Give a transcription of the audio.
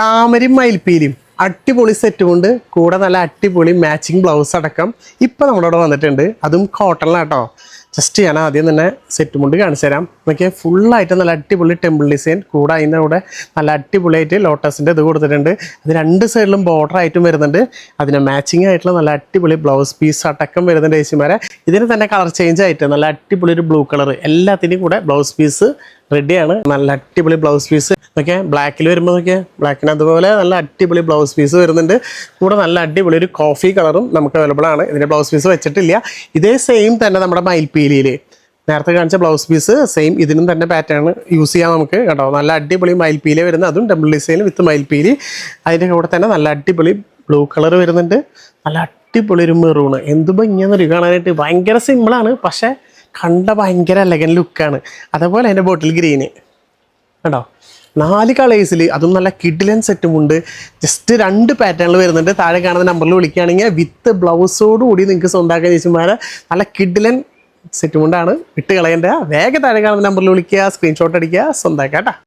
താമരയും മയിൽപ്പീലിയും അടിപൊളി സെറ്റ് കൊണ്ട് കൂടെ നല്ല അടിപൊളി മാച്ചിങ് ബ്ലൗസ് അടക്കം ഇപ്പം നമ്മുടെ ഇവിടെ വന്നിട്ടുണ്ട്. അതും കോട്ടണിലാട്ടോ. ജസ്റ്റ് ഞാൻ ആദ്യം തന്നെ സെറ്റ് മുണ്ട് കാണിച്ചു തരാം. നോക്കിയാൽ ഫുള്ളായിട്ട് നല്ല അടിപൊളി ടെമ്പിൾ ഡിസൈൻ കൂടെ അതിൻ്റെ കൂടെ നല്ല അടിപൊളിയായിട്ട് ലോട്ടസിൻ്റെ ഇത് കൊടുത്തിട്ടുണ്ട്. അത് രണ്ട് സൈഡിലും ബോർഡർ ആയിട്ടും വരുന്നുണ്ട്. അതിന് മാച്ചിങ് ആയിട്ടുള്ള നല്ല അടിപൊളി ബ്ലൗസ് പീസ് അടക്കം വരുന്നുണ്ട് ചേച്ചിമാരെ. ഇതിന് തന്നെ കളർ ചേഞ്ച് ആയിട്ട് നല്ല അടിപൊളി ഒരു ബ്ലൂ കളർ എല്ലാത്തിൻ്റെയും കൂടെ ബ്ലൗസ് പീസ് റെഡിയാണ്. നല്ല അടിപൊളി ബ്ലൗസ് പീസ് നോക്കിയാൽ ബ്ലാക്കിൽ വരുമ്പോൾ നോക്കിയാൽ ബ്ലാക്കിന് അതുപോലെ നല്ല അടിപൊളി ബ്ലൗസ് പീസ് വരുന്നുണ്ട്. കൂടെ നല്ല അടിപൊളി ഒരു കോഫി കളറും നമുക്ക് അവൈലബിൾ ആണ്. ഇതിൻ്റെ ബ്ലൗസ് പീസ് വെച്ചിട്ടില്ല. ഇതേ സെയിം തന്നെ നമ്മുടെ മയിൽപ്പീലിയിൽ നേരത്തെ കാണിച്ച ബ്ലൗസ് പീസ് സെയിം ഇതിനും തന്നെ പാറ്റേൺ യൂസ് ചെയ്യാം നമുക്ക് കേട്ടോ. നല്ല അടിപൊളി മയിൽപ്പീലി വരുന്നത്, അതും ഡബിൾ ഡിസൈൻ വിത്ത് മയിൽപ്പീലി. അതിൻ്റെ കൂടെ തന്നെ നല്ല അടിപൊളി ബ്ലൂ കളർ വരുന്നുണ്ട്. നല്ല അടിപൊളി ഒരു മെറൂണ്. എന്ത് ഭംഗിയാന്നൊരു കാണാനായിട്ട്. ഭയങ്കര സിമ്പിളാണ്, പക്ഷേ കണ്ട ഭയങ്കര എലഗൻ ലുക്കാണ്. അതേപോലെ അതിൻ്റെ ബോട്ടിൽ ഗ്രീന് കേട്ടോ. 4 കളേഴ്സിൽ അതും നല്ല കിഡിലൻ സെറ്റും ഉണ്ട്. ജസ്റ്റ് 2 പാറ്റേണിൽ വരുന്നുണ്ട്. താഴെ കാണുന്ന നമ്പറിൽ വിളിക്കുകയാണെങ്കിൽ വിത്ത് ബ്ലൗസോട് കൂടി നിങ്ങൾക്ക് സ്വന്തമാക്കാൻ ചേച്ചിമാരെ നല്ല കിഡിലൻ സെറ്റും കൊണ്ടാണ്. വിട്ട് കളയേണ്ട. വേഗം താഴെ കാണുന്ന നമ്പറിൽ വിളിക്കുക, സ്ക്രീൻഷോട്ട് അടിക്കുക, സ്വന്തമാക്കാം കേട്ടോ.